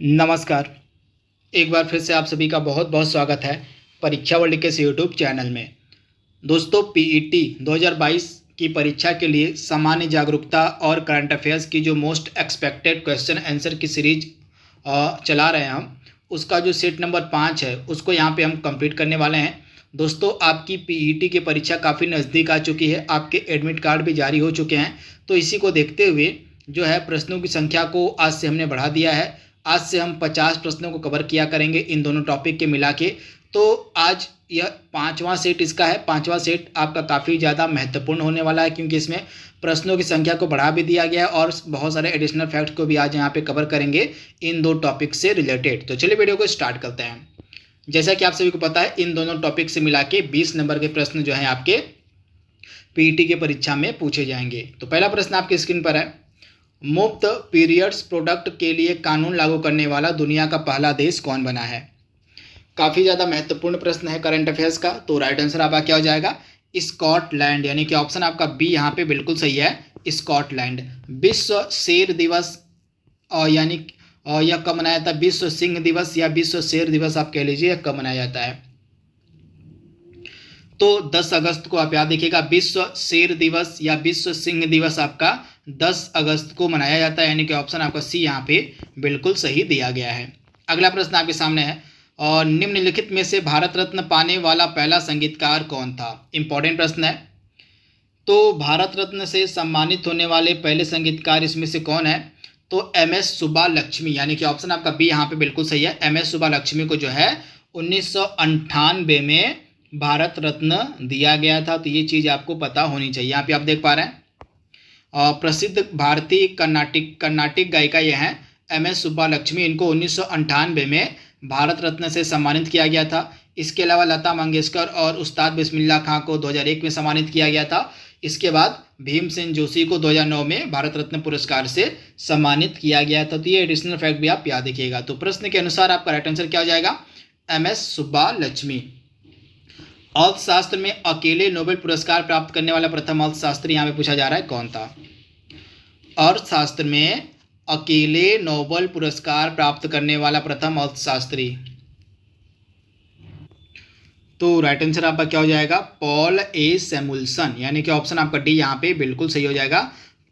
नमस्कार। एक बार फिर से आप सभी का बहुत बहुत स्वागत है परीक्षा वर्ल्ड के इस यूट्यूब चैनल में। दोस्तों, पीईटी 2022 की परीक्षा के लिए सामान्य जागरूकता और करंट अफेयर्स की जो मोस्ट एक्सपेक्टेड क्वेश्चन आंसर की सीरीज चला रहे हैं हम, उसका जो सेट नंबर 5 है उसको यहाँ पे हम कंप्लीट करने वाले हैं। दोस्तों, आपकी पीईटी की परीक्षा काफ़ी नज़दीक आ चुकी है, आपके एडमिट कार्ड भी जारी हो चुके हैं। तो इसी को देखते हुए जो है प्रश्नों की संख्या को आज से हमने बढ़ा दिया है। आज से हम 50 प्रश्नों को कवर किया करेंगे इन दोनों टॉपिक के मिला के। तो आज यह 5वां सेट इसका है। 5वां सेट आपका काफ़ी ज़्यादा महत्वपूर्ण होने वाला है, क्योंकि इसमें प्रश्नों की संख्या को बढ़ा भी दिया गया है और बहुत सारे एडिशनल फैक्ट्स को भी आज यहाँ पे कवर करेंगे इन दो टॉपिक से रिलेटेड। तो चलिए वीडियो को स्टार्ट करते हैं। जैसा कि आप सभी को पता है, इन दोनों टॉपिक से मिला के 20 नंबर के प्रश्न जो हैं आपके पीईटी की परीक्षा में पूछे जाएंगे। तो पहला प्रश्न आपकी स्क्रीन पर है, मुफ्त पीरियड्स प्रोडक्ट के लिए कानून लागू करने वाला दुनिया का पहला देश कौन बना है। काफ़ी ज़्यादा महत्वपूर्ण प्रश्न है करंट अफेयर्स का। तो राइट आंसर आपका क्या हो जाएगा, स्कॉटलैंड, यानी कि ऑप्शन आपका बी यहाँ पे बिल्कुल सही है, स्कॉटलैंड। विश्व शेर दिवस यानी यह कब मनाया जाता है, विश्व सिंह दिवस या विश्व शेर दिवस आप कह लीजिए, कब मनाया जाता है। तो 10 अगस्त को आप याद रखिएगा, विश्व शेर दिवस या विश्व सिंह दिवस आपका 10 अगस्त को मनाया जाता है, यानी कि ऑप्शन आपका सी यहाँ पे बिल्कुल सही दिया गया है। अगला प्रश्न आपके सामने है, और निम्नलिखित में से भारत रत्न पाने वाला पहला संगीतकार कौन था। इंपॉर्टेंट प्रश्न है। तो भारत रत्न से सम्मानित होने वाले पहले संगीतकार इसमें से कौन है, तो एम.एस. सुब्बालक्ष्मी, यानी कि ऑप्शन आपका बी यहाँ पे बिल्कुल सही है। एम.एस. सुब्बालक्ष्मी को जो है 1998 में भारत रत्न दिया गया था। तो ये चीज़ आपको पता होनी चाहिए। यहाँ पे आप देख पा रहे हैं, प्रसिद्ध भारतीय कर्नाटिक गायिका ये हैं एम.एस. सुब्बालक्ष्मी। इनको 1998 में भारत रत्न से सम्मानित किया गया था। इसके अलावा लता मंगेशकर और उस्ताद बिस्मिल्लाह खां को 2001 में सम्मानित किया गया था। इसके बाद भीमसेन जोशी को 2009 में भारत रत्न पुरस्कार से सम्मानित किया गया था। तो ये एडिशनल फैक्ट भी आप याद रखिएगा। तो प्रश्न के अनुसार आपका राइट आंसर क्या हो जाएगा, एम.एस. सुब्बालक्ष्मी। अर्थशास्त्र में अकेले नोबेल पुरस्कार प्राप्त करने वाला प्रथम अर्थशास्त्री यहाँ पे पूछा जा रहा है, कौन था। अर्थशास्त्र में अकेले नोबेल पुरस्कार प्राप्त करने वाला प्रथम अर्थशास्त्री, तो राइट आंसर आपका क्या हो जाएगा, पॉल ए सैमुअल्सन, यानी कि ऑप्शन आपका डी यहाँ पे बिल्कुल सही हो जाएगा।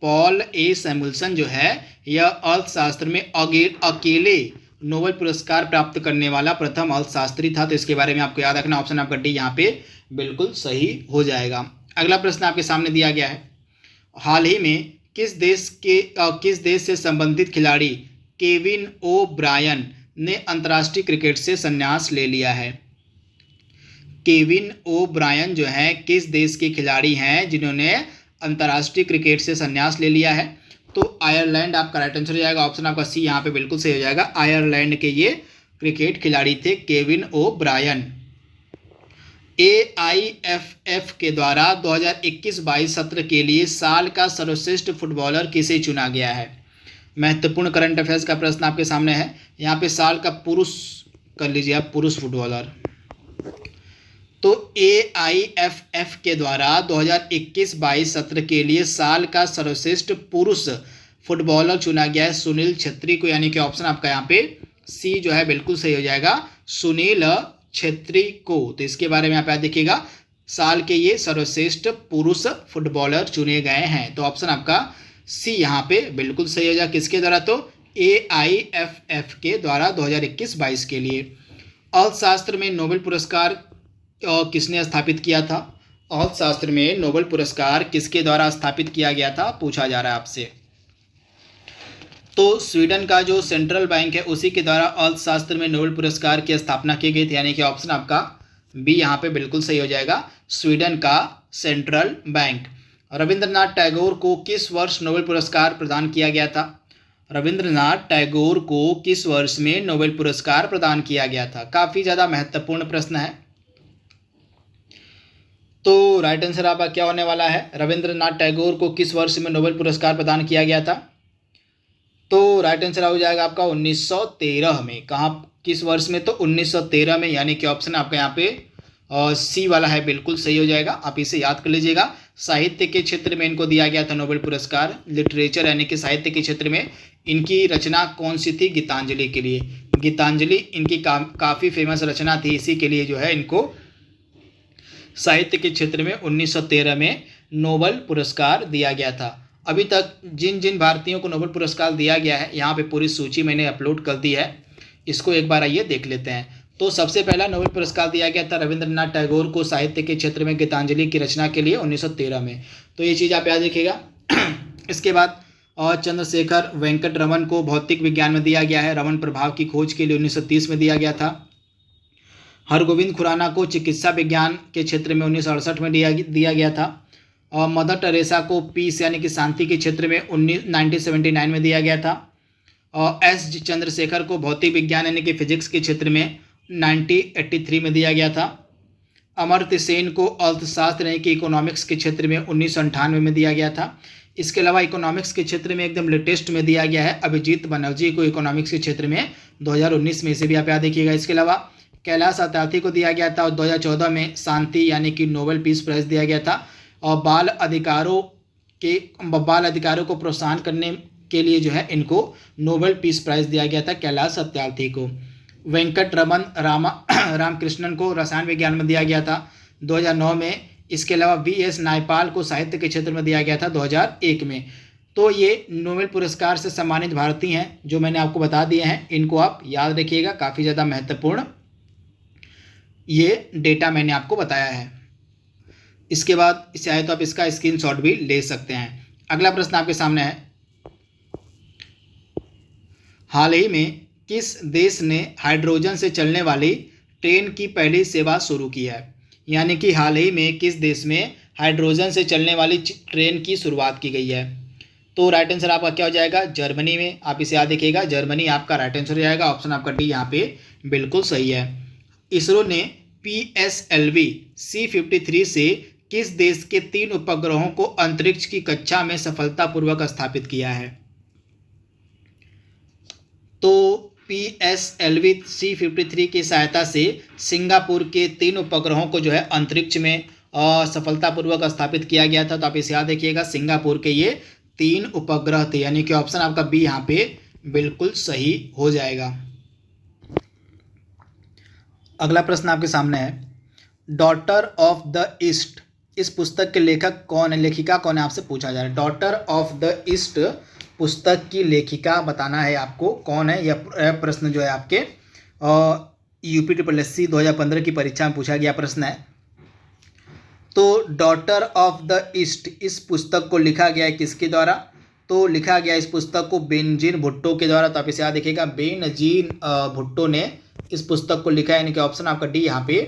पॉल ए सैमुअल्सन जो है यह अर्थशास्त्र में अकेले नोबेल पुरस्कार प्राप्त करने वाला प्रथम अर्थशास्त्री था। तो इसके बारे में आपको याद रखना, ऑप्शन आपका डी यहाँ पे बिल्कुल सही हो जाएगा। अगला प्रश्न आपके सामने दिया गया है, हाल ही में किस देश से संबंधित खिलाड़ी केविन ओ ब्रायन ने अंतर्राष्ट्रीय क्रिकेट से संन्यास ले लिया है। केविन ओ ब्रायन जो है किस देश के खिलाड़ी हैं जिन्होंने अंतर्राष्ट्रीय क्रिकेट से संन्यास ले लिया है, तो आयरलैंड आपका राइट आंसर हो जाएगा। ऑप्शन आपका सी यहाँ पे बिल्कुल सही हो जाएगा। आयरलैंड के ये क्रिकेट खिलाड़ी थे केविन ओ ब्रायन। AIFF के द्वारा 2021-22 सत्र के लिए साल का सर्वश्रेष्ठ फुटबॉलर किसे चुना गया है। महत्वपूर्ण करंट अफेयर्स का प्रश्न आपके सामने है। यहाँ पे साल का पुरुष कर लीजिए आप, पुरुष फुटबॉलर। तो AIFF के द्वारा 2021-22 सत्र के लिए साल का सर्वश्रेष्ठ पुरुष फुटबॉलर चुना गया है सुनील छेत्री को, यानी कि ऑप्शन आपका यहाँ पे सी जो है बिल्कुल सही हो जाएगा, सुनील छेत्री को। तो इसके बारे में आप याद देखिएगा, साल के ये सर्वश्रेष्ठ पुरुष फुटबॉलर चुने गए हैं। तो ऑप्शन आपका सी यहाँ पे बिल्कुल सही हो जाएगा। किसके द्वारा, तो AIFF के द्वारा 2021-22 के लिए। अर्थशास्त्र में नोबेल पुरस्कार किसने स्थापित किया था। अर्थशास्त्र में नोबेल पुरस्कार किसके द्वारा स्थापित किया गया था, पूछा जा रहा है आपसे। तो स्वीडन का जो सेंट्रल बैंक है उसी के द्वारा अर्थशास्त्र में नोबेल पुरस्कार की स्थापना की गई थी, यानी कि ऑप्शन आपका बी यहाँ पे बिल्कुल सही हो जाएगा, स्वीडन का सेंट्रल बैंक। रविंद्रनाथ टैगोर को किस वर्ष नोबेल पुरस्कार प्रदान किया गया था। रविंद्रनाथ टैगोर को किस वर्ष में नोबेल पुरस्कार प्रदान किया गया था। काफ़ी ज़्यादा महत्वपूर्ण प्रश्न है। तो राइट आंसर आपका क्या होने वाला है, रविंद्रनाथ टैगोर को किस वर्ष में नोबेल पुरस्कार प्रदान किया गया था। तो राइट आंसर हो जाएगा आपका 1913 में। कहाँ, किस वर्ष में, तो 1913 में, यानी कि ऑप्शन आपका यहाँ पे सी वाला है बिल्कुल सही हो जाएगा। आप इसे याद कर लीजिएगा, साहित्य के क्षेत्र में इनको दिया गया था नोबेल पुरस्कार। लिटरेचर यानी कि साहित्य के क्षेत्र में इनकी रचना कौन सी थी? गीतांजलि के लिए। गीतांजलि इनकी काफ़ी फेमस रचना थी, इसी के लिए जो है इनको साहित्य के क्षेत्र में 1913 में नोबेल पुरस्कार दिया गया था। अभी तक जिन जिन भारतीयों को नोबेल पुरस्कार दिया गया है, यहाँ पे पूरी सूची मैंने अपलोड कर दी है, इसको एक बार आइए देख लेते हैं। तो सबसे पहला नोबेल पुरस्कार दिया गया था रविंद्रनाथ टैगोर को साहित्य के क्षेत्र में गीतांजलि की रचना के लिए 1913 में। तो ये चीज़ आप याद रखिएगा। इसके बाद और चंद्रशेखर वेंकट रमन को भौतिक विज्ञान में दिया गया है। रमन प्रभाव की खोज के लिए 1930 में दिया गया था। हरगोविंद खुराना को चिकित्सा विज्ञान के क्षेत्र में 1968 में दिया गया था। और मदर टेरेसा को पीस यानी कि शांति के क्षेत्र में 1979 में दिया गया था। और एस चंद्रशेखर को भौतिक विज्ञान यानी कि फिजिक्स के क्षेत्र में 1983 में दिया गया था। अमर्त्य सेन को अर्थशास्त्र यानी कि इकोनॉमिक्स के क्षेत्र में 1998 में दिया गया था। इसके अलावा इकोनॉमिक्स के क्षेत्र में एकदम लेटेस्ट में दिया गया है अभिजीत बनर्जी को इकोनॉमिक्स के क्षेत्र में 2019 में, इसे भी आप याद रखिएगा। इसके अलावा कैलाश सत्यार्थी को दिया गया था और 2014 में शांति यानी कि नोबेल पीस प्राइज दिया गया था। और बाल अधिकारों को प्रोत्साहन करने के लिए जो है इनको नोबेल पीस प्राइज दिया गया था कैलाश सत्यार्थी को। वेंकट रमन रामकृष्णन को रसायन विज्ञान में दिया गया था 2009 में। इसके अलावा वी.एस. नायपाल को साहित्य के क्षेत्र में दिया गया था 2001 में। तो ये नोबेल पुरस्कार से सम्मानित भारतीय हैं जो मैंने आपको बता दिए हैं, इनको आप याद रखिएगा, काफ़ी ज़्यादा महत्वपूर्ण ये डेटा मैंने आपको बताया है। इसके बाद चाहे तो आप इसका स्क्रीनशॉट भी ले सकते हैं। अगला प्रश्न आपके सामने है, हाल ही में किस देश ने हाइड्रोजन से चलने वाली ट्रेन की पहली सेवा शुरू की है? यानी कि हाल ही में किस देश में हाइड्रोजन से चलने वाली ट्रेन की शुरुआत की गई है? तो राइट आंसर आपका क्या हो जाएगा? जर्मनी में। आप इसे याद रखिएगा, जर्मनी आपका राइट आंसर हो जाएगा। ऑप्शन आपका डी यहाँ पे बिल्कुल सही है। इसरो ने PSLV C-53 से किस देश के 3 उपग्रहों को अंतरिक्ष की कक्षा में सफलतापूर्वक स्थापित किया है? तो PSLV C-53 की सहायता से सिंगापुर के 3 उपग्रहों को जो है अंतरिक्ष में सफलतापूर्वक स्थापित किया गया था। तो आप इसे याद रखिएगा, सिंगापुर के ये 3 उपग्रह थे, यानी कि ऑप्शन आपका बी यहाँ पे बिल्कुल सही हो जाएगा। अगला प्रश्न आपके सामने है, डॉटर ऑफ द ईस्ट, इस पुस्तक के लेखक कौन है, लेखिका कौन है, आपसे पूछा जा रहा है। डॉटर ऑफ द ईस्ट पुस्तक की लेखिका बताना है आपको कौन है। यह प्रश्न जो है आपके UPSSC 2015 की परीक्षा में पूछा गया प्रश्न है। तो डॉटर ऑफ द ईस्ट इस पुस्तक को लिखा गया है किसके द्वारा? तो लिखा गया इस पुस्तक को बेनजीर भुट्टो के द्वारा। तो आप इसे याद रखिएगा, बेनजीर भुट्टो ने इस पुस्तक को लिखा है, यानी कि ऑप्शन आपका डी यहाँ पे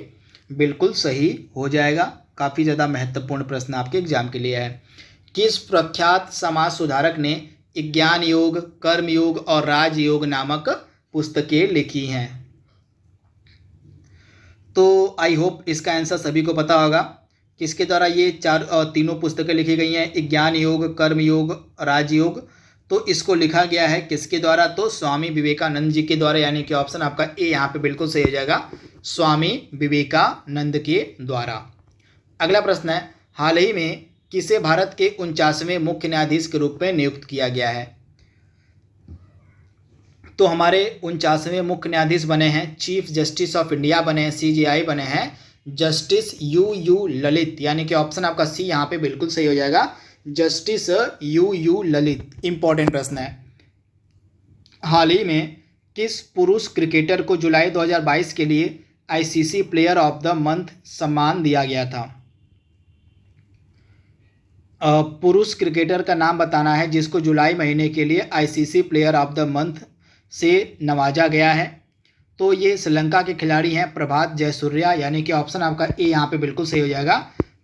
बिल्कुल सही हो जाएगा। काफ़ी ज़्यादा महत्वपूर्ण प्रश्न आपके एग्जाम के लिए है। किस प्रख्यात समाज सुधारक ने ज्ञान योग, कर्म योग और राजयोग नामक पुस्तकें लिखी हैं? तो आई होप इसका आंसर सभी को पता होगा, किसके द्वारा ये तीनों पुस्तकें लिखी गई हैं, ज्ञान योग, कर्म योग, राजयोग। तो इसको लिखा गया है किसके द्वारा? तो स्वामी विवेकानंद जी के द्वारा, यानी कि ऑप्शन आपका ए यहाँ पे बिल्कुल सही हो जाएगा, स्वामी विवेकानंद के द्वारा। अगला प्रश्न है, हाल ही में किसे भारत के 49वें मुख्य न्यायाधीश के रूप में नियुक्त किया गया है? तो हमारे 49वें मुख्य न्यायाधीश बने हैं, चीफ जस्टिस ऑफ इंडिया बने हैं, CJI बने हैं जस्टिस UU ललित, यानी कि ऑप्शन आपका सी यहाँ पे बिल्कुल सही हो जाएगा, जस्टिस UU ललित। इंपॉर्टेंट प्रश्न है, हाल ही में किस पुरुष क्रिकेटर को जुलाई 2022 के लिए ICC player of the month सम्मान दिया गया था? पुरुष क्रिकेटर का नाम बताना है जिसको जुलाई महीने के लिए ICC player of the month से नवाजा गया है। तो ये श्रीलंका के खिलाड़ी हैं प्रभात जयसूर्या, यानी कि ऑप्शन आपका ए यहाँ पे बिल्कुल सही हो जाएगा,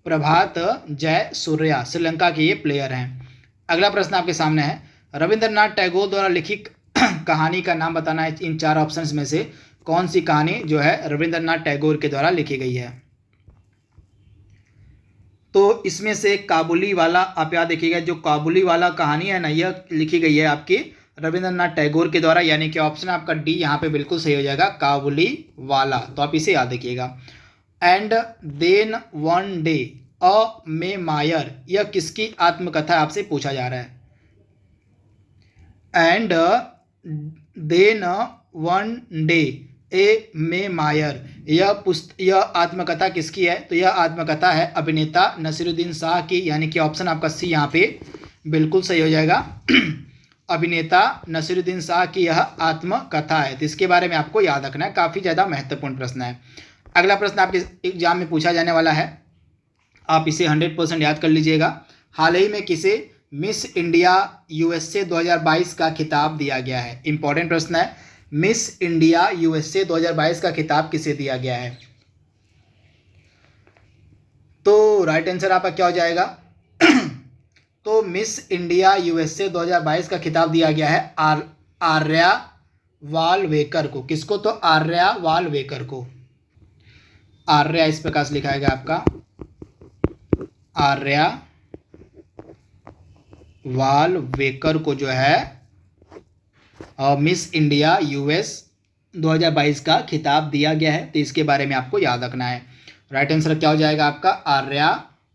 प्रभात जयसूर्या श्रीलंका के ये प्लेयर हैं। अगला प्रश्न आपके सामने है, रविंद्रनाथ टैगोर द्वारा लिखित कहानी का नाम बताना है। इन 4 ऑप्शंस में से कौन सी कहानी जो है रविंद्रनाथ टैगोर के द्वारा लिखी गई है? तो इसमें से काबुली वाला आप याद रखिएगा, जो काबुली वाला कहानी है ना, यह लिखी गई है आपकी रविंद्रनाथ टैगोर के द्वारा, यानी कि ऑप्शन आपका डी यहाँ पे बिल्कुल सही हो जाएगा, काबुली वाला। तो आप इसे याद रखिएगा। And then one day memoir, यह किसकी आत्मकथा आपसे पूछा जा रहा है। And then one day a memoir, यह आत्मकथा किसकी है। तो यह आत्मकथा है अभिनेता नसीरुद्दीन शाह की, यानी कि ऑप्शन आपका सी यहाँ पे बिल्कुल सही हो जाएगा। अभिनेता नसीरुद्दीन शाह की यह आत्मकथा है। तो इसके बारे में आपको याद रखना है, काफ़ी ज़्यादा महत्वपूर्ण प्रश्न है। अगला प्रश्न आपके एग्जाम में पूछा जाने वाला है, आप इसे 100% याद कर लीजिएगा। हाल ही में किसे मिस इंडिया यूएसए 2022 का खिताब दिया गया है। इंपॉर्टेंट प्रश्न है, मिस इंडिया यूएसए 2022 का खिताब किसे दिया गया है। तो राइट आंसर आपका क्या हो जाएगा। तो मिस इंडिया यूएसए 2022 का खिताब दिया गया है आर्या वालवेकर को। किसको। तो आर्या वालवेकर को। आर्या इस प्रकार से लिखा गया आपका, आर्या वालवेकर को जो है मिस इंडिया यूएस 2022 का खिताब दिया गया है। तो इसके बारे में आपको याद रखना है। राइट आंसर क्या हो जाएगा आपका, आर्या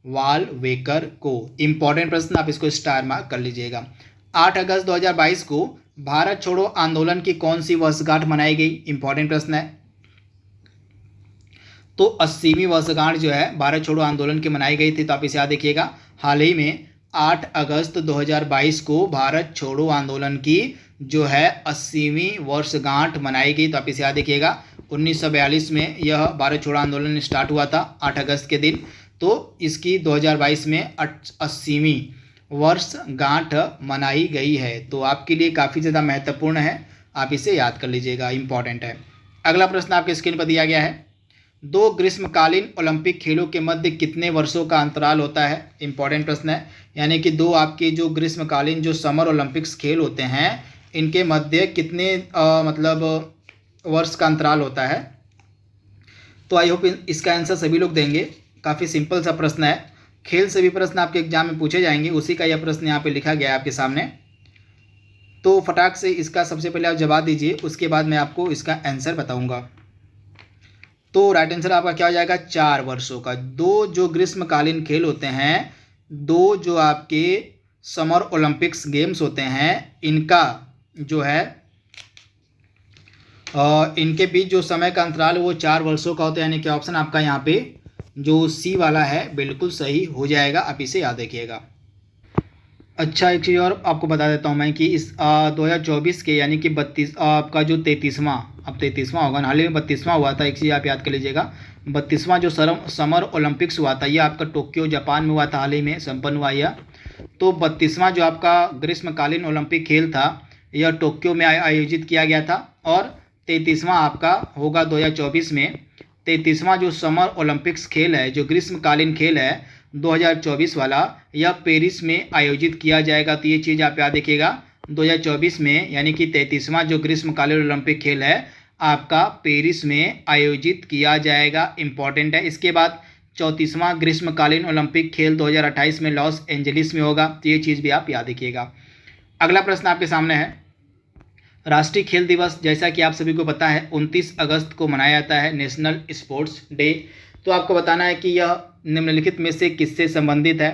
वालवेकर को। इंपॉर्टेंट प्रश्न, आप इसको स्टार मार्क कर लीजिएगा। 8 अगस्त 2022 को भारत छोड़ो आंदोलन की कौन सी वर्षगांठ मनाई गई। इंपॉर्टेंट प्रश्न है। तो 80वीं वर्षगांठ जो है भारत छोड़ो आंदोलन की मनाई गई थी। तो आप इसे याद रखिएगा। हाल ही में 8 अगस्त 2022 को भारत छोड़ो आंदोलन की जो है 80वीं वर्षगांठ मनाई गई। तो आप इसे याद रखिएगा। 1942 में यह भारत छोड़ो आंदोलन स्टार्ट हुआ था 8 अगस्त के दिन। तो इसकी 2022 में 80वीं वर्षगांठ मनाई गई है। तो आपके लिए काफ़ी ज़्यादा महत्वपूर्ण है, आप इसे याद कर लीजिएगा, इंपॉर्टेंट है। अगला प्रश्न आपके स्क्रीन पर दिया गया है, 2 ग्रीष्मकालीन ओलंपिक खेलों के मध्य कितने वर्षों का अंतराल होता है। इंपॉर्टेंट प्रश्न है, यानी कि 2 आपके जो ग्रीष्मकालीन जो समर ओलंपिक्स खेल होते हैं इनके मध्य कितने मतलब वर्ष का अंतराल होता है। तो आई होप इसका आंसर सभी लोग देंगे। काफ़ी सिंपल सा प्रश्न है। खेल से भी प्रश्न आपके एग्जाम में पूछे जाएंगे, उसी का यह प्रश्न यहाँ पे लिखा गया है आपके सामने। तो फटाक से इसका सबसे पहले आप जवाब दीजिए, उसके बाद मैं आपको इसका आंसर बताऊँगा। तो राइट आंसर आपका क्या हो जाएगा, 4 वर्षों का। 2 जो ग्रीष्मकालीन खेल होते हैं, 2 जो आपके समर ओलंपिक्स गेम्स होते हैं, इनका जो है इनके बीच जो समय का अंतराल वो 4 वर्षों का होता है। यानी कि ऑप्शन आपका यहाँ पे जो सी वाला है बिल्कुल सही हो जाएगा, आप इसे याद रखिएगा। अच्छा, एक चीज़ और आपको बता देता हूँ मैं कि इस 2024 के यानी कि 32 आपका जो 33वां, अब 33वां होगा, हाल ही में 32वां हुआ था। एक चीज़ आप याद कर लीजिएगा, 32वां जो समर ओलंपिक्स हुआ था, ये आपका टोक्यो जापान में हुआ था, हाल ही में संपन्न हुआ यह। तो 32वां जो आपका ग्रीष्मकालीन ओलंपिक खेल था यह टोक्यो में आयोजित किया गया था। और 33वां आपका होगा 2024 में। 33वां जो समर ओलंपिक्स खेल है, जो ग्रीष्मकालीन खेल है 2024 वाला, यह पेरिस में आयोजित किया जाएगा। तो ये चीज़ आप याद रखिएगा, 2024 में, यानी कि 33वां जो ग्रीष्मकालीन ओलंपिक खेल है आपका पेरिस में आयोजित किया जाएगा। इंपॉर्टेंट है। इसके बाद 34वां ग्रीष्मकालीन ओलंपिक खेल 2028 में लॉस एंजलिस में होगा। तो ये चीज़ भी आप याद रखिएगा। अगला प्रश्न आपके सामने है, राष्ट्रीय खेल दिवस जैसा कि आप सभी को पता है 29 अगस्त को मनाया जाता है, नेशनल स्पोर्ट्स डे। तो आपको बताना है कि यह निम्नलिखित में से किससे संबंधित है।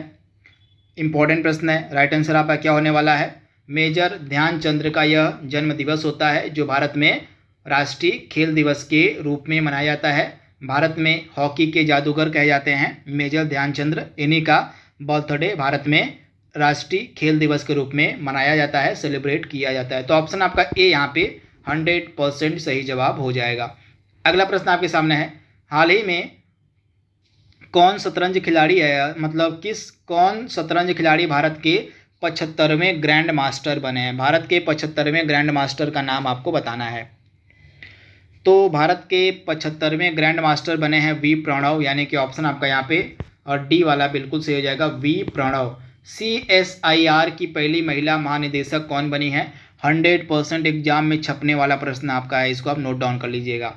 इंपॉर्टेंट प्रश्न है। राइट आंसर आपका क्या होने वाला है, मेजर ध्यानचंद्र का यह जन्म दिवस होता है, जो भारत में राष्ट्रीय खेल दिवस के रूप में मनाया जाता है। भारत में हॉकी के जादूगर कहे जाते हैं मेजर ध्यानचंद्र, इन्हीं का बर्थडे भारत में राष्ट्रीय खेल दिवस के रूप में मनाया जाता है, सेलिब्रेट किया जाता है। तो ऑप्शन आपका ए यहाँ पे 100% सही जवाब हो जाएगा। अगला प्रश्न आपके सामने है, हाल ही में कौन शतरंज खिलाड़ी है, मतलब कौन शतरंज खिलाड़ी भारत के 75वें ग्रैंड मास्टर बने हैं। भारत के 75वें ग्रैंड मास्टर का नाम आपको बताना है। तो भारत के 75वें ग्रैंड मास्टर बने हैं वी प्रणव, यानी कि ऑप्शन आपका यहाँ पे और डी वाला बिल्कुल सही हो जाएगा, वी प्रणव। CSIR की पहली महिला महानिदेशक कौन बनी है। 100% एग्जाम में छपने वाला प्रश्न आपका है, इसको आप नोट डाउन कर लीजिएगा।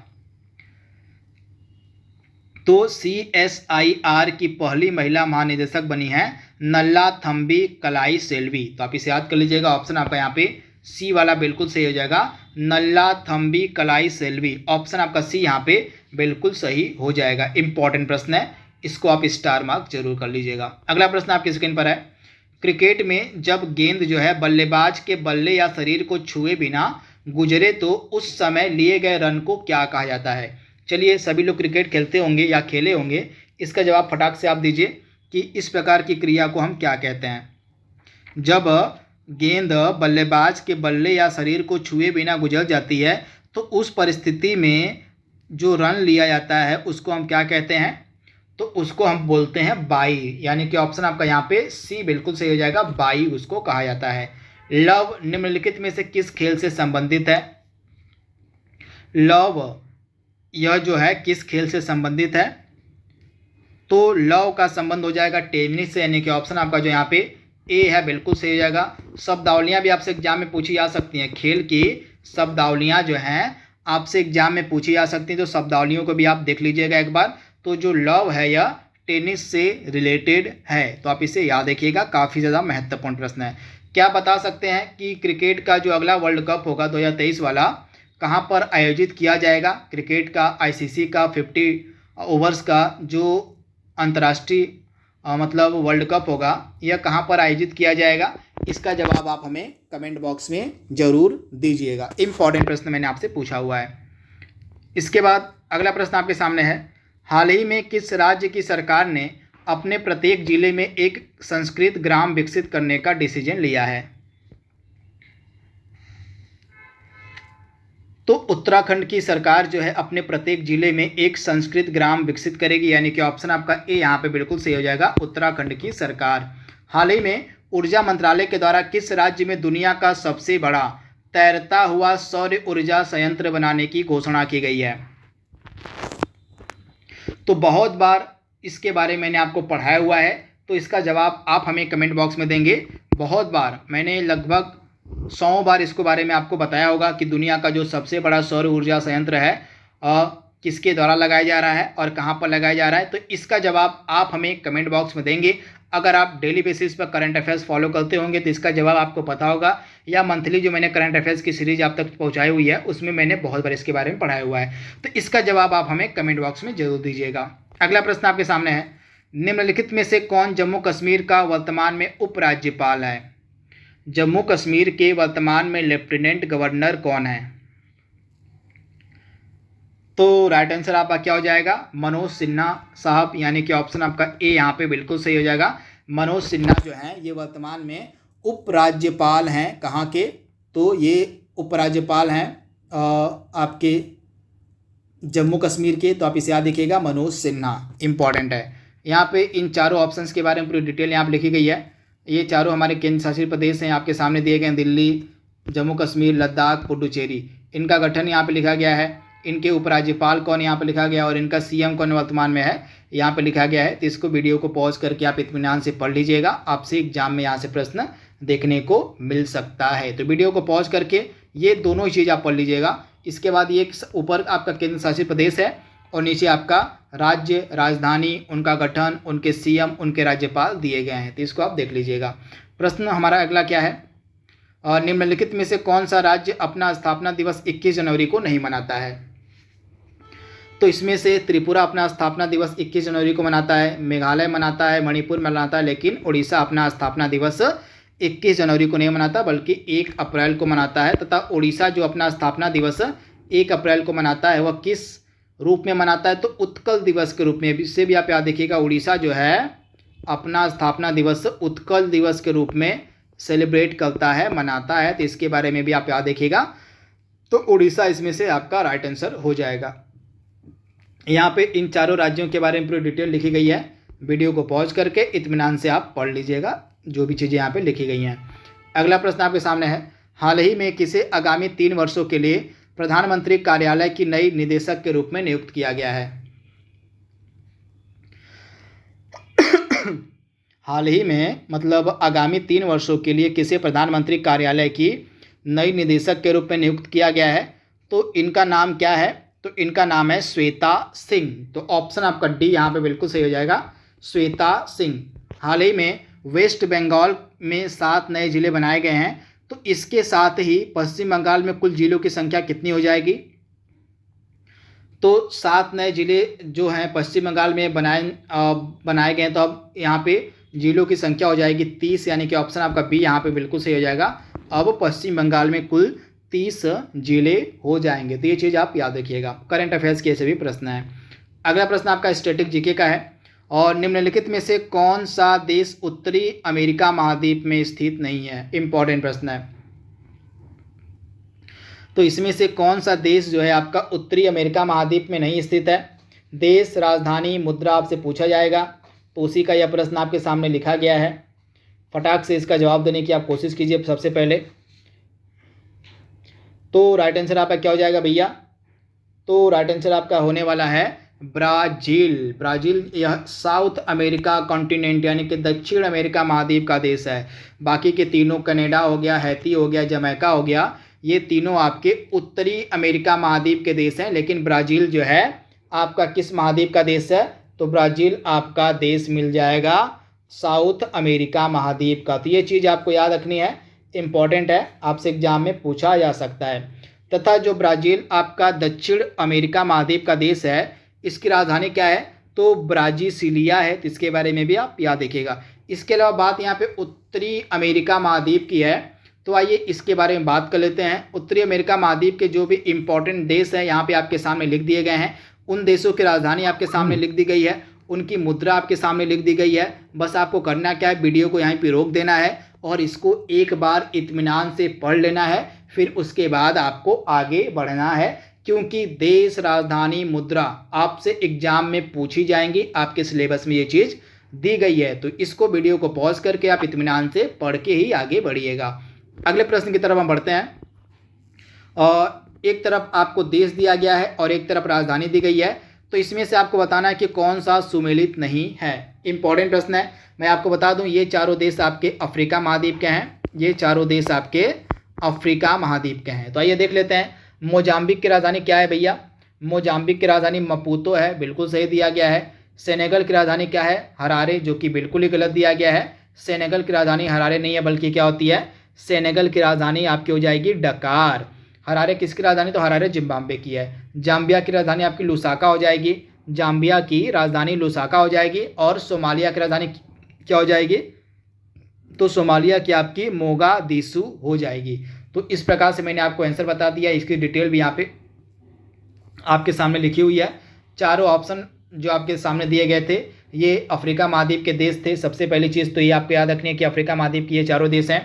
तो CSIR की पहली महिला महानिदेशक बनी है नल्लाथम्बी कलाई सेल्वी। तो आप इसे याद कर लीजिएगा, ऑप्शन आपका यहाँ पे सी वाला बिल्कुल सही हो जाएगा, नल्लाथम्बी कलाई सेल्वी। ऑप्शन आपका सी यहाँ पे बिल्कुल सही हो जाएगा। इंपॉर्टेंट प्रश्न है, इसको आप स्टार मार्क जरूर कर लीजिएगा। अगला प्रश्न आपकी स्क्रीन पर है, क्रिकेट में जब गेंद जो है बल्लेबाज के बल्ले या शरीर को छुए बिना गुजरे तो उस समय लिए गए रन को क्या कहा जाता है। चलिए, सभी लोग क्रिकेट खेलते होंगे या खेले होंगे, इसका जवाब फटाक से आप दीजिए कि इस प्रकार की क्रिया को हम क्या कहते हैं। जब गेंद बल्लेबाज के बल्ले या शरीर को छुए बिना गुजर जाती है तो उस परिस्थिति में जो रन लिया जाता है उसको हम क्या कहते हैं, तो उसको हम बोलते हैं बाई, यानी कि ऑप्शन आपका यहाँ पे सी बिल्कुल सही हो जाएगा, बाई उसको कहा जाता है। लव निम्नलिखित में से किस खेल से संबंधित है। लव यह जो है किस खेल से संबंधित है, तो लव का संबंध हो जाएगा टेनिस से, यानी कि ऑप्शन आपका जो यहाँ पे ए है बिल्कुल सही हो जाएगा। शब्दावलियाँ भी आपसे एग्जाम में पूछी जा सकती हैं, खेल की शब्दावलियाँ जो हैं आपसे एग्जाम में पूछी जा सकती हैं, तो शब्दावलियों को भी आप देख लीजिएगा एक बार। तो जो लव है यह टेनिस से रिलेटेड है, तो आप इसे याद रखिएगा, काफ़ी ज़्यादा महत्वपूर्ण प्रश्न है। क्या बता सकते हैं कि क्रिकेट का जो अगला वर्ल्ड कप होगा 2023 वाला कहाँ पर आयोजित किया जाएगा। क्रिकेट का आईसीसी का 50 ओवर्स का जो अंतर्राष्ट्रीय मतलब वर्ल्ड कप होगा यह कहाँ पर आयोजित किया जाएगा, इसका जवाब आप हमें कमेंट बॉक्स में ज़रूर दीजिएगा। इम्पॉर्टेंट प्रश्न मैंने आपसे पूछा हुआ है। इसके बाद अगला प्रश्न आपके सामने है, हाल ही में किस राज्य की सरकार ने अपने प्रत्येक जिले में एक संस्कृत ग्राम विकसित करने का डिसीजन लिया है। तो उत्तराखंड की सरकार जो है अपने प्रत्येक जिले में एक संस्कृत ग्राम विकसित करेगी, यानी कि ऑप्शन आपका ए यहाँ पे बिल्कुल सही हो जाएगा, उत्तराखंड की सरकार। हाल ही में ऊर्जा मंत्रालय के द्वारा किस राज्य में दुनिया का सबसे बड़ा तैरता हुआ सौर ऊर्जा संयंत्र बनाने की घोषणा की गई है। तो बहुत बार इसके बारे में मैंने आपको पढ़ाया हुआ है, तो इसका जवाब आप हमें कमेंट बॉक्स में देंगे। बहुत बार मैंने लगभग 100 बार इसके बारे में आपको बताया होगा कि दुनिया का जो सबसे बड़ा सौर ऊर्जा संयंत्र है किसके द्वारा लगाया जा रहा है और कहाँ पर लगाया जा रहा है, तो इसका जवाब आप हमें कमेंट बॉक्स में देंगे। अगर आप डेली बेसिस पर करंट अफेयर्स फॉलो करते होंगे तो इसका जवाब आपको पता होगा, या मंथली जो मैंने करंट अफेयर्स की सीरीज आप तक पहुँचाई हुई है उसमें मैंने बहुत बार इसके बारे में पढ़ाया हुआ है, तो इसका जवाब आप हमें कमेंट बॉक्स में जरूर दीजिएगा। अगला प्रश्न आपके सामने है, निम्नलिखित में से कौन जम्मू कश्मीर का वर्तमान में उपराज्यपाल है। जम्मू कश्मीर के वर्तमान में लेफ्टिनेंट गवर्नर कौन है। तो राइट आंसर आपका क्या हो जाएगा, मनोज सिन्हा साहब, यानी कि ऑप्शन आपका ए यहाँ पे बिल्कुल सही हो जाएगा। मनोज सिन्हा जो हैं ये वर्तमान में उपराज्यपाल हैं, कहाँ के, तो ये उपराज्यपाल हैं आपके जम्मू कश्मीर के, तो आप इसे याद रखिएगा, मनोज सिन्हा इंपॉर्टेंट है। यहाँ पे इन चारों ऑप्शंस के बारे में पूरी डिटेल यहाँ पर लिखी गई है। ये चारों हमारे केंद्र शासित प्रदेश हैं, आपके सामने दिए गए हैं, दिल्ली, जम्मू कश्मीर, लद्दाख, पुडुचेरी। इनका गठन यहाँ पे लिखा गया है, इनके उपराज्यपाल कौन यहाँ पे लिखा गया और इनका सीएम कौन वर्तमान में है यहाँ पे लिखा गया है। तो इसको वीडियो को पॉज करके आप इत्मीनान से पढ़ लीजिएगा, आपसे एग्जाम में यहाँ से प्रश्न देखने को मिल सकता है। तो वीडियो को पॉज करके ये दोनों चीज़ आप पढ़ लीजिएगा। इसके बाद ये ऊपर आपका केंद्र शासित प्रदेश है और नीचे आपका राज्य, राजधानी, उनका गठन, उनके सीएम, उनके राज्यपाल दिए गए हैं, तो इसको आप देख लीजिएगा। प्रश्न हमारा अगला क्या है, निम्नलिखित में से कौन सा राज्य अपना स्थापना दिवस 21 जनवरी को नहीं मनाता है। तो इसमें से त्रिपुरा अपना स्थापना दिवस 21 जनवरी को मनाता है, मेघालय मनाता है, मणिपुर मनाता है, लेकिन उड़ीसा अपना स्थापना दिवस 21 जनवरी को नहीं मनाता बल्कि 1 अप्रैल को मनाता है। तथा उड़ीसा जो अपना स्थापना दिवस 1 अप्रैल को मनाता है वह किस रूप में मनाता है, तो उत्कल दिवस के रूप में। इससे भी आप याद देखिएगा, उड़ीसा जो है अपना स्थापना दिवस उत्कल दिवस के रूप में सेलिब्रेट करता है, मनाता है, तो इसके बारे में भी आप याद देखिएगा। तो उड़ीसा इसमें से आपका राइट आंसर हो जाएगा। यहाँ पे इन चारों राज्यों के बारे में पूरी डिटेल लिखी गई है, वीडियो को पॉज करके इत्मीनान से आप पढ़ लीजिएगा जो भी चीज़ें यहाँ पे लिखी गई हैं। अगला प्रश्न आपके सामने है, हाल ही में किसे आगामी 3 वर्षों के लिए प्रधानमंत्री कार्यालय की नई निदेशक के रूप में नियुक्त किया गया है। हाल ही में मतलब आगामी 3 वर्षों के लिए किसे प्रधानमंत्री कार्यालय की नई निदेशक के रूप में नियुक्त किया गया है, तो इनका नाम क्या है, तो इनका नाम है श्वेता सिंह। तो ऑप्शन आपका डी यहाँ पे बिल्कुल सही हो जाएगा, श्वेता सिंह। हाल ही में वेस्ट बंगाल में 7 नए जिले बनाए गए हैं, तो इसके साथ ही पश्चिम बंगाल में कुल जिलों की संख्या कितनी हो जाएगी, तो 7 नए ज़िले जो हैं पश्चिम बंगाल में बनाए गए हैं। तो अब यहाँ पे ज़िलों की संख्या हो जाएगी 30, यानी कि ऑप्शन आपका बी यहाँ पे बिल्कुल सही हो जाएगा। अब पश्चिम बंगाल में कुल 30 ज़िले हो जाएंगे। तो ये चीज़ आप याद रखिएगा। करंट अफेयर्स के ऐसे भी प्रश्न है। अगला प्रश्न आपका स्टैटिक जीके का है, और निम्नलिखित में से कौन सा देश उत्तरी अमेरिका महाद्वीप में स्थित नहीं है। इंपॉर्टेंट प्रश्न है। तो इसमें से कौन सा देश जो है आपका उत्तरी अमेरिका महाद्वीप में नहीं स्थित है। देश, राजधानी, मुद्रा आपसे पूछा जाएगा। तो उसी का यह प्रश्न आपके सामने लिखा गया है। फटाक से इसका जवाब देने की आप कोशिश कीजिए सबसे पहले। तो राइट आंसर आपका क्या हो जाएगा भैया? तो राइट आंसर आपका होने वाला है ब्राज़ील। ब्राज़ील यह साउथ अमेरिका कॉन्टिनेंट यानी कि दक्षिण अमेरिका महाद्वीप का देश है। बाकी के तीनों, कनाडा हो गया, हैती हो गया, जमैका हो गया, ये तीनों आपके उत्तरी अमेरिका महाद्वीप के देश हैं। लेकिन ब्राज़ील जो है आपका किस महाद्वीप का देश है? तो ब्राज़ील आपका देश मिल जाएगा साउथ अमेरिका महाद्वीप का। तो ये चीज़ आपको याद रखनी है, इम्पॉर्टेंट है, आपसे एग्जाम में पूछा जा सकता है। तथा जो ब्राज़ील आपका दक्षिण अमेरिका महाद्वीप का देश है, इसकी राजधानी क्या है? तो ब्राज़िलिया है। तो इसके बारे में भी आप याद रखिएगा। इसके अलावा बात यहाँ पे उत्तरी अमेरिका महाद्वीप की है, तो आइए इसके बारे में बात कर लेते हैं। उत्तरी अमेरिका महाद्वीप के जो भी इम्पोर्टेंट देश हैं यहाँ पे आपके सामने लिख दिए गए हैं। उन देशों की राजधानी आपके सामने लिख दी गई है, उनकी मुद्रा आपके सामने लिख दी गई है। बस आपको करना क्या है, वीडियो को यहीं पे रोक देना है और इसको एक बार इत्मीनान से पढ़ लेना है, फिर उसके बाद आपको आगे बढ़ना है, क्योंकि देश, राजधानी, मुद्रा आपसे एग्जाम में पूछी जाएंगी। आपके सिलेबस में ये चीज़ दी गई है। तो इसको वीडियो को पॉज करके आप इत्मीनान से पढ़ के ही आगे बढ़िएगा। अगले प्रश्न की तरफ हम बढ़ते हैं। और एक तरफ आपको देश दिया गया है और एक तरफ राजधानी दी गई है। तो इसमें से आपको बताना है कि कौन सा सुमेलित नहीं है। इंपॉर्टेंट प्रश्न है। मैं आपको बता दूं, ये चारों देश आपके अफ्रीका महाद्वीप के हैं। ये चारों देश आपके अफ्रीका महाद्वीप के हैं। तो आइए देख लेते हैं। मोजाम्बिक की राजधानी क्या है भैया? मोजाम्बिक की राजधानी मपूतो है, बिल्कुल सही दिया गया है। सेनेगल की राजधानी क्या है? हरारे, जो कि बिल्कुल ही गलत दिया गया है। सेनेगल की राजधानी हरारे नहीं है, बल्कि क्या होती है? सेनेगल की राजधानी आपकी हो जाएगी डकार। हरारे किसकी राजधानी? तो हरारे जिम्बाब्वे की है। जाम्बिया की राजधानी आपकी लुसाका हो जाएगी। जाम्बिया की राजधानी लुसाका हो जाएगी। और सोमालिया की राजधानी क्या हो जाएगी? तो सोमालिया की आपकी मोगादिशु हो जाएगी। तो इस प्रकार से मैंने आपको आंसर बता दिया। इसकी डिटेल भी यहाँ पे आपके सामने लिखी हुई है। चारों ऑप्शन जो आपके सामने दिए गए थे ये अफ्रीका महाद्वीप के देश थे। सबसे पहली चीज़ तो ये आपको याद रखनी है कि अफ्रीका महाद्वीप के ये चारों देश हैं,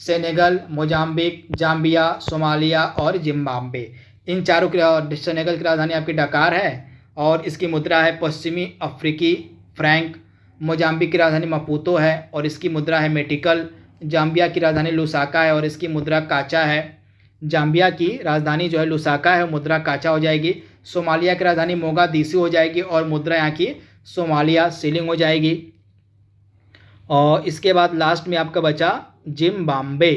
सेनेगल, मोजाम्बिक, जाम्बिया, सोमालिया और जिम्बाब्वे। इन चारों की, सेनेगल की राजधानी आपकी डकार है और इसकी मुद्रा है पश्चिमी अफ्रीकी फ्रैंक। मोजाम्बिक की राजधानी मपूतो है और इसकी मुद्रा है मेटिकल। जाम्बिया की राजधानी लुसाका है और इसकी मुद्रा काचा है। जाम्बिया की राजधानी जो है लुसाका है, मुद्रा काचा हो जाएगी। सोमालिया की राजधानी मोगादिशु हो जाएगी और मुद्रा यहाँ की सोमालिया सीलिंग हो जाएगी। और इसके बाद लास्ट में आपका बचा जिम्बाब्वे।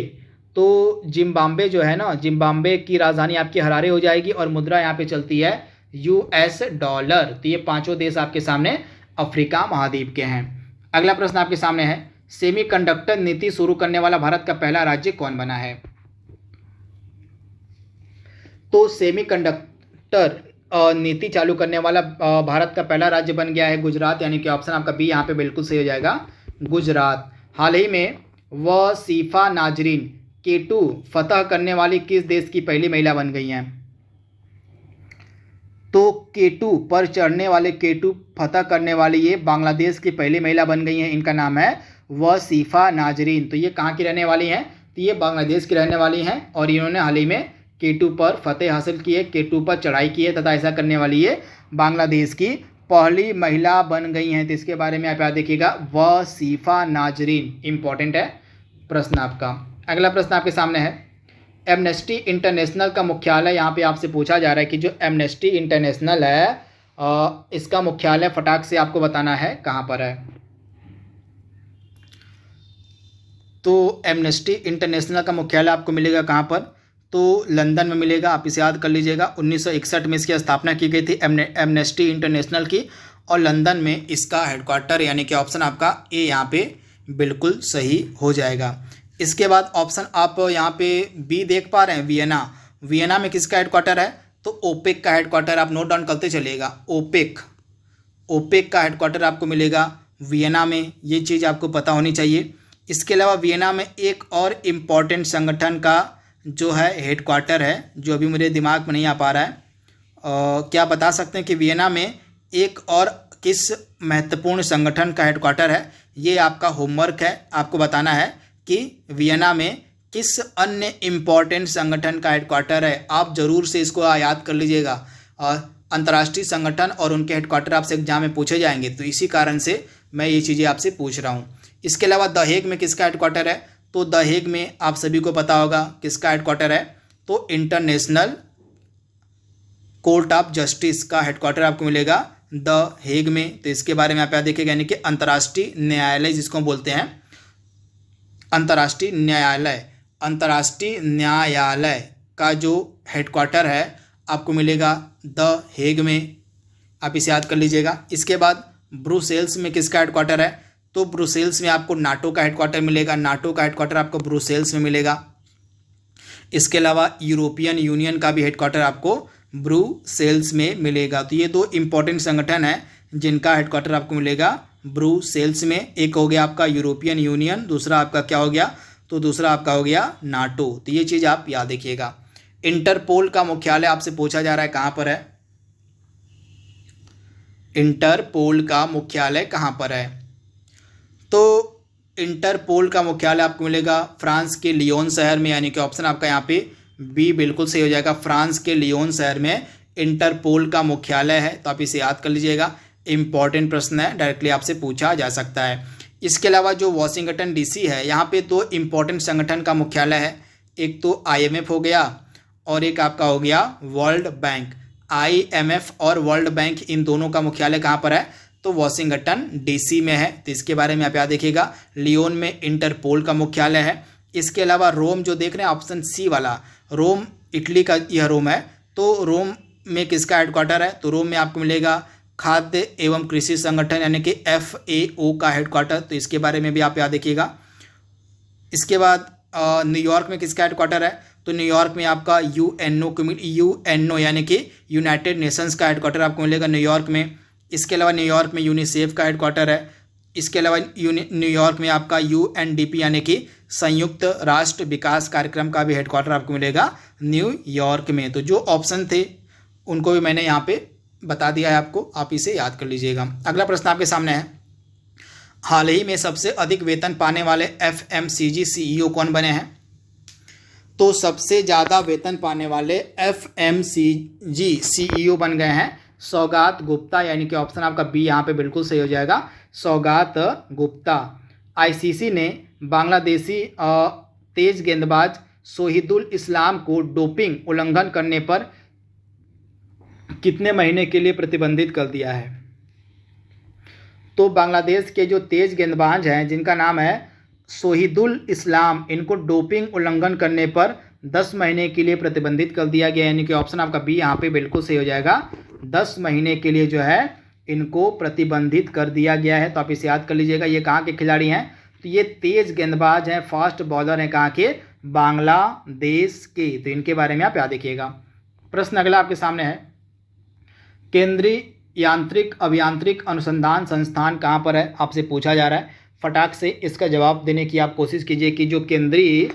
तो जिम्बाब्वे जो है ना, जिम्बाब्वे की राजधानी आपकी हरारे हो जाएगी और मुद्रा यहाँ पे चलती है US डॉलर। तो ये पांचों देश आपके सामने अफ्रीका महाद्वीप के हैं। अगला प्रश्न आपके सामने है, सेमीकंडक्टर नीति शुरू करने वाला भारत का पहला राज्य कौन बना है? तो सेमीकंडक्टर नीति चालू करने वाला भारत का पहला राज्य बन गया है गुजरात, यानी कि ऑप्शन आपका बी यहाँ पे बिल्कुल सही हो जाएगा, गुजरात। हाल ही में वसीफा नाजरीन K2 फतह करने वाली किस देश की पहली महिला बन गई हैं? तो K2 पर चढ़ने वाले, K2 फतह करने वाली ये बांग्लादेश की पहली महिला बन गई हैं। इनका नाम है वसीफा नाजरीन। तो ये कहाँ की रहने वाली हैं? तो ये बांग्लादेश की रहने वाली हैं और इन्होंने हाल ही में K2 पर फतेह हासिल की है, K2 पर चढ़ाई की है तथा ऐसा करने वाली ये बांग्लादेश की पहली महिला बन गई हैं। तो इसके बारे में आप याद देखिएगा, वसीफा नाजरीन। इंपॉर्टेंट है प्रश्न आपका। अगला प्रश्न आपके सामने है, एमनेस्टी इंटरनेशनल का मुख्यालय, यहाँ पे आपसे पूछा जा रहा है कि जो एमनेस्टी इंटरनेशनल है इसका मुख्यालय फटाक से आपको बताना है कहाँ पर है। तो एमनेस्टी इंटरनेशनल का मुख्यालय आपको मिलेगा कहाँ पर? तो लंदन में मिलेगा। आप इसे याद कर लीजिएगा। 1961 में इसकी स्थापना की गई थी एमनेस्टी इंटरनेशनल की, और लंदन में इसका हेडक्वार्टर, यानी कि ऑप्शन आपका ए यहाँ पे बिल्कुल सही हो जाएगा। इसके बाद ऑप्शन आप यहाँ पे बी देख पा रहे हैं, वियना। वियना में किसका हेडक्वार्टर है? तो ओपेक का हेडक्वार्टर आप नोट डाउन करते चलिएगा। ओपेक का हेडक्वार्टर आपको मिलेगा वियना में, ये चीज़ आपको पता होनी चाहिए। इसके अलावा वियना में एक और इम्पॉर्टेंट संगठन का जो है हेडक्वार्टर है, जो अभी मेरे दिमाग में नहीं आ पा रहा है। क्या बता सकते हैं कि वियना में एक और किस महत्वपूर्ण संगठन का हेडक्वार्टर है? ये आपका होमवर्क है, आपको बताना है कि वियना में किस अन्य इम्पॉर्टेंट संगठन का हेडक्वार्टर है। आप ज़रूर से इसको याद कर लीजिएगा। अंतर्राष्ट्रीय संगठन और उनके हेडक्वार्टर आपसे एग्जाम में पूछे जाएंगे, तो इसी कारण से मैं ये चीज़ें आपसे पूछ रहा हूँ। इसके अलावा द हेग में किसका हेडक्वार्टर है? तो द हेग में आप सभी को पता होगा किसका हेडक्वार्टर है, तो इंटरनेशनल कोर्ट ऑफ जस्टिस का हेडक्वार्टर आपको मिलेगा द हेग में। तो इसके बारे में आप याद देखिएगा, यानी कि अंतर्राष्ट्रीय न्यायालय जिसको बोलते हैं, अंतर्राष्ट्रीय न्यायालय का जो हेडक्वार्टर है आपको मिलेगा द हेग में, आप इसे याद कर लीजिएगा। इसके बाद ब्रुसेल्स में किसका हेडक्वार्टर है? तो ब्रुसेल्स में आपको नाटो का हेडक्वार्टर मिलेगा, नाटो का हेडक्वार्टर आपको ब्रुसेल्स में मिलेगा। इसके अलावा यूरोपियन यूनियन का भी हेडक्वार्टर आपको ब्रुसेल्स में मिलेगा। तो ये दो इम्पॉर्टेंट संगठन हैं जिनका हेडक्वार्टर आपको मिलेगा ब्रुसेल्स में। एक हो गया आपका यूरोपियन यूनियन, दूसरा आपका क्या हो गया? तो दूसरा आपका हो गया नाटो। तो ये चीज़ आप याद रखिएगा। इंटरपोल का मुख्यालय आपसे पूछा जा रहा है कहाँ पर है? इंटरपोल का मुख्यालय कहाँ पर है? तो इंटरपोल का मुख्यालय आपको मिलेगा फ्रांस के लियोन शहर में, यानी कि ऑप्शन आपका यहाँ पे बी बिल्कुल सही हो जाएगा। फ्रांस के लियोन शहर में इंटरपोल का मुख्यालय है, तो आप इसे याद कर लीजिएगा। इंपॉर्टेंट प्रश्न है, डायरेक्टली आपसे पूछा जा सकता है। इसके अलावा जो वॉशिंगटन डीसी है, यहाँ पे दो इम्पॉर्टेंट संगठन का मुख्यालय है। एक तो IMF हो गया और एक आपका हो गया वर्ल्ड बैंक। IMF और वर्ल्ड बैंक, इन दोनों का मुख्यालय कहाँ पर है? तो वॉशिंगटन डीसी में है। तो इसके बारे में आप याद देखिएगा। लियोन में इंटरपोल का मुख्यालय है। इसके अलावा रोम जो देख रहे हैं ऑप्शन सी वाला, रोम इटली का यह रोम है। तो रोम में किसका हेडक्वार्टर है? तो रोम में आपको मिलेगा खाद्य एवं कृषि संगठन, यानी कि FAO का हेडक्वार्टर। तो इसके बारे में भी आप याद देखिएगा। इसके बाद न्यूयॉर्क में किसका हेडक्वार्टर है? तो न्यूयॉर्क में आपका UNO यानी कि यूनाइटेड नेशंस का हेडक्वार्टर आपको मिलेगा न्यूयॉर्क में। इसके अलावा न्यूयॉर्क में यूनिसेफ का हेडक्वार्टर है। इसके अलावा न्यूयॉर्क में आपका UNDP यानी कि संयुक्त राष्ट्र विकास कार्यक्रम का भी हेडक्वार्टर आपको मिलेगा न्यूयॉर्क में। तो जो ऑप्शन थे उनको भी मैंने यहाँ पे बता दिया है आपको, आप इसे याद कर लीजिएगा। अगला प्रश्न आपके सामने है, हाल ही में सबसे अधिक वेतन पाने वाले FMCG CEO कौन बने हैं? तो सबसे ज़्यादा वेतन पाने वाले FMCG CEO बन गए हैं सौगात गुप्ता, यानी कि ऑप्शन आपका बी यहाँ पे बिल्कुल सही हो जाएगा, सौगात गुप्ता। ICC ने बांग्लादेशी तेज गेंदबाज सोहिदुल इस्लाम को डोपिंग उल्लंघन करने पर कितने महीने के लिए प्रतिबंधित कर दिया है? तो बांग्लादेश के जो तेज गेंदबाज हैं जिनका नाम है सोहिदुल इस्लाम, इनको डोपिंग उल्लंघन करने पर 10 महीने के लिए प्रतिबंधित कर दिया गया, यानी कि ऑप्शन आपका बी यहाँ पे बिल्कुल सही हो जाएगा। 10 महीने के लिए जो है इनको प्रतिबंधित कर दिया गया है। तो आप इसे याद कर लीजिएगा। ये कहाँ के खिलाड़ी हैं? तो ये तेज गेंदबाज हैं, फास्ट बॉलर हैं, कहाँ के? बांग्लादेश के। तो इनके बारे में आप याद रखिएगा। प्रश्न अगला आपके सामने है, केंद्रीय यांत्रिक अभियांत्रिक अनुसंधान संस्थान कहाँ पर है? आपसे पूछा जा रहा है। फटाक से इसका जवाब देने की आप कोशिश कीजिए कि जो केंद्रीय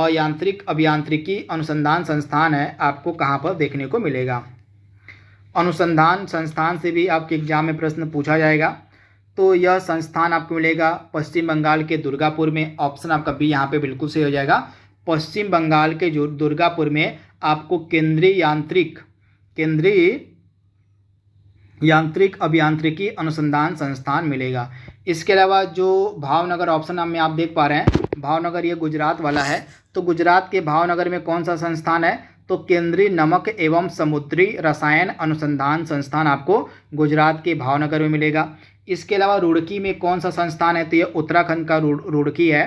यांत्रिक अभियांत्रिकी अनुसंधान संस्थान है आपको कहाँ पर देखने को मिलेगा। अनुसंधान संस्थान से भी आपके एग्जाम में प्रश्न पूछा जाएगा। तो यह संस्थान आपको मिलेगा पश्चिम बंगाल के दुर्गापुर में। ऑप्शन आपका बी यहाँ पे बिल्कुल सही हो जाएगा। पश्चिम बंगाल के जो दुर्गापुर में आपको केंद्रीय यांत्रिक अभियांत्रिकी अनुसंधान संस्थान मिलेगा। इसके अलावा जो भावनगर ऑप्शन में आप देख पा रहे हैं, भावनगर ये गुजरात वाला है। तो गुजरात के भावनगर में कौन सा संस्थान है? तो केंद्रीय नमक एवं समुद्री रसायन अनुसंधान संस्थान आपको गुजरात के भावनगर में मिलेगा। इसके अलावा रुड़की में कौन सा संस्थान है? तो ये उत्तराखंड का रुड़की है।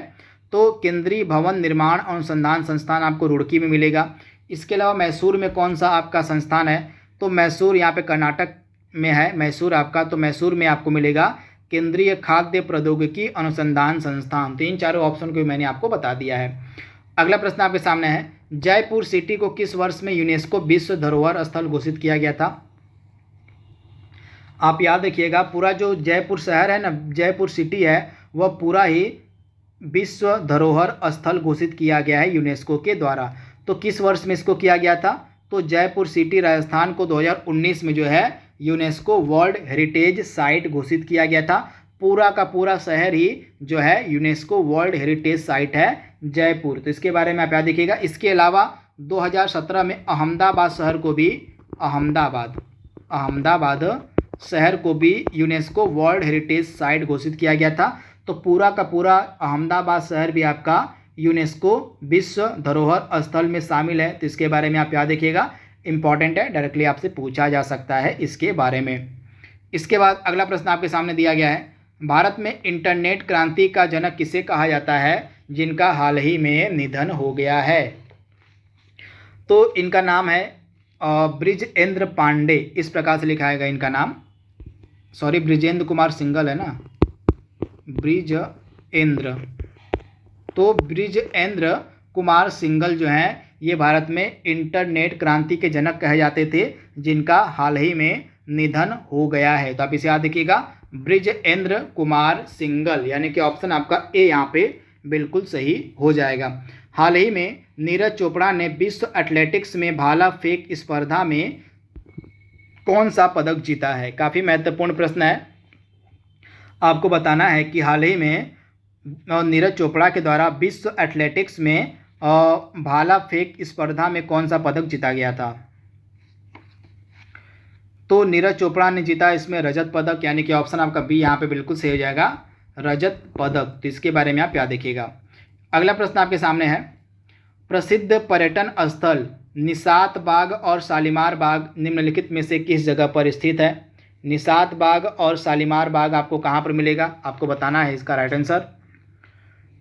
तो केंद्रीय भवन निर्माण अनुसंधान संस्थान आपको रुड़की में मिलेगा। इसके अलावा मैसूर में कौन सा आपका संस्थान है? तो मैसूर यहाँ पे कर्नाटक में है मैसूर आपका। तो मैसूर में आपको मिलेगा केंद्रीय खाद्य प्रौद्योगिकी अनुसंधान संस्थान। तो इन चारों ऑप्शन को मैंने आपको बता दिया है। अगला प्रश्न आपके सामने है, जयपुर सिटी को किस वर्ष में यूनेस्को विश्व धरोहर स्थल घोषित किया गया था? आप याद रखिएगा, पूरा जो जयपुर शहर है ना, जयपुर सिटी है, वह पूरा ही विश्व धरोहर स्थल घोषित किया गया है यूनेस्को के द्वारा। तो किस वर्ष में इसको किया गया था? तो जयपुर सिटी राजस्थान को 2019 में जो है यूनेस्को वर्ल्ड हेरिटेज साइट घोषित किया गया था। पूरा का पूरा शहर ही जो है यूनेस्को वर्ल्ड हेरिटेज साइट है जयपुर। तो इसके बारे में आप याद रखिएगा। इसके अलावा 2017 में अहमदाबाद शहर को भी अहमदाबाद शहर को भी यूनेस्को वर्ल्ड हेरिटेज साइट घोषित किया गया था। तो पूरा का पूरा अहमदाबाद शहर भी आपका यूनेस्को विश्व धरोहर स्थल में शामिल है। तो इसके बारे में आप याद रखिएगा, इंपॉर्टेंट है, डायरेक्टली आपसे पूछा जा सकता है इसके बारे में। इसके बाद अगला प्रश्न आपके सामने दिया गया है, भारत में इंटरनेट क्रांति का जनक किसे कहा जाता है जिनका हाल ही में निधन हो गया है? तो इनका नाम है ब्रिजेंद्र पांडे, इस प्रकार से लिखा है इनका नाम। सॉरी, ब्रिजेंद्र कुमार सिंगल है ना, ब्रिजेंद्र। तो ब्रिजेंद्र कुमार सिंगल जो हैं ये भारत में इंटरनेट क्रांति के जनक कहे जाते थे, जिनका हाल ही में निधन हो गया है। तो आप इसे याद रखिएगा, ब्रिजेंद्र कुमार सिंगल, यानी कि ऑप्शन आपका ए यहाँ पे बिल्कुल सही हो जाएगा। हाल ही में नीरज चोपड़ा ने विश्व एथलेटिक्स में भाला फेंक स्पर्धा में कौन सा पदक जीता है? काफ़ी महत्वपूर्ण प्रश्न है। आपको बताना है कि हाल ही में नीरज चोपड़ा के द्वारा विश्व एथलेटिक्स में भाला फेंक स्पर्धा में कौन सा पदक जीता गया था? तो नीरज चोपड़ा ने जीता इसमें रजत पदक, यानी कि ऑप्शन आपका बी यहाँ पे बिल्कुल सही हो जाएगा, रजत पदक। तो इसके बारे में आप याद रखिएगा। अगला प्रश्न आपके सामने है, प्रसिद्ध पर्यटन स्थल निशात बाग और शालीमार बाग निम्नलिखित में से किस जगह पर स्थित है? निशात बाग और शालीमार बाग आपको कहाँ पर मिलेगा? आपको बताना है इसका राइट आंसर।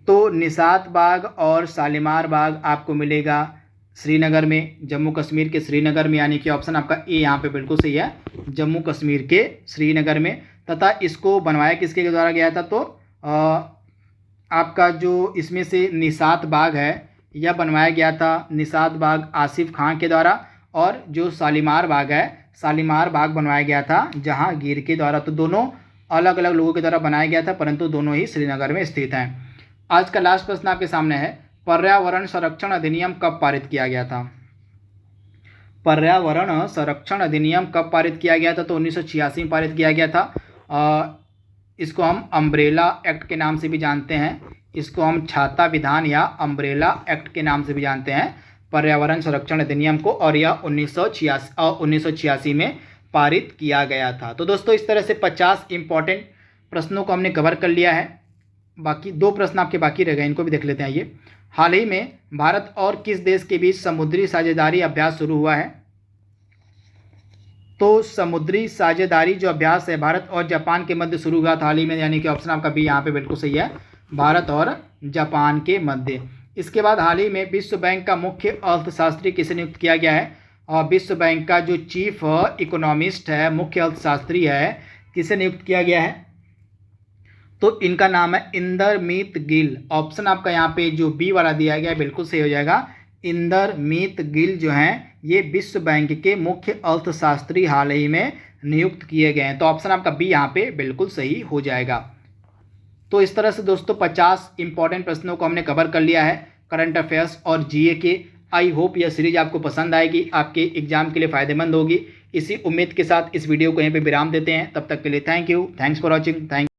तो निशात बाग और शालीमार बाग आपको मिलेगा श्रीनगर में, जम्मू कश्मीर के श्रीनगर में, यानी कि ऑप्शन आपका ए यहाँ पे बिल्कुल सही है, जम्मू कश्मीर के श्रीनगर में। तथा इसको बनवाया किसके द्वारा गया था? तो आपका जो इसमें से निशात बाग है यह बनवाया गया था निशात बाग आसिफ खान के द्वारा, और जो शालीमार बाग है शालीमार बाग बनवाया गया था जहांगीर के द्वारा। तो दोनों अलग अलग लोगों के द्वारा बनाया गया था, परंतु दोनों ही श्रीनगर में स्थित हैं। आज का लास्ट प्रश्न आपके सामने है, पर्यावरण संरक्षण अधिनियम कब पारित किया गया था? पर्यावरण संरक्षण अधिनियम कब पारित किया गया था? तो 1986 में पारित किया गया था। इसको हम अम्ब्रेला एक्ट के नाम से भी जानते हैं, इसको हम छाता विधान या अम्ब्रेला एक्ट के नाम से भी जानते हैं पर्यावरण संरक्षण अधिनियम को, और यह 1986 में पारित किया गया था। तो दोस्तों इस तरह से 50 इंपॉर्टेंट प्रश्नों को हमने कवर कर लिया है। बाकी 2 प्रश्न आपके बाकी रह गए, इनको भी देख लेते हैं। ये हाल ही में भारत और किस देश के बीच समुद्री साझेदारी अभ्यास शुरू हुआ है? तो समुद्री साझेदारी जो अभ्यास है भारत और जापान के मध्य शुरू हुआ था हाल ही में, यानी कि ऑप्शन आपका बी यहाँ पे बिल्कुल सही है, भारत और जापान के मध्य। इसके बाद हाल ही में विश्व बैंक का मुख्य अर्थशास्त्री किसे नियुक्त किया गया है? और विश्व बैंक का जो चीफ इकोनॉमिस्ट है, मुख्य अर्थशास्त्री है, किसे नियुक्त किया गया है? तो इनका नाम है इंदरमीत गिल। ऑप्शन आपका यहाँ पे जो बी वाला दिया गया है बिल्कुल सही हो जाएगा। इंदरमीत गिल जो हैं ये विश्व बैंक के मुख्य अर्थशास्त्री हाल ही में नियुक्त किए गए हैं। तो ऑप्शन आपका बी यहाँ पे बिल्कुल सही हो जाएगा। तो इस तरह से दोस्तों 50 इंपॉर्टेंट प्रश्नों को हमने कवर कर लिया है करंट अफेयर्स और जीए के। आई होप यह सीरीज आपको पसंद आएगी, आपके एग्जाम के लिए फ़ायदेमंद होगी। इसी उम्मीद के साथ इस वीडियो को यहीं पे विराम देते हैं। तब तक के लिए thank you, thanks for watching, thank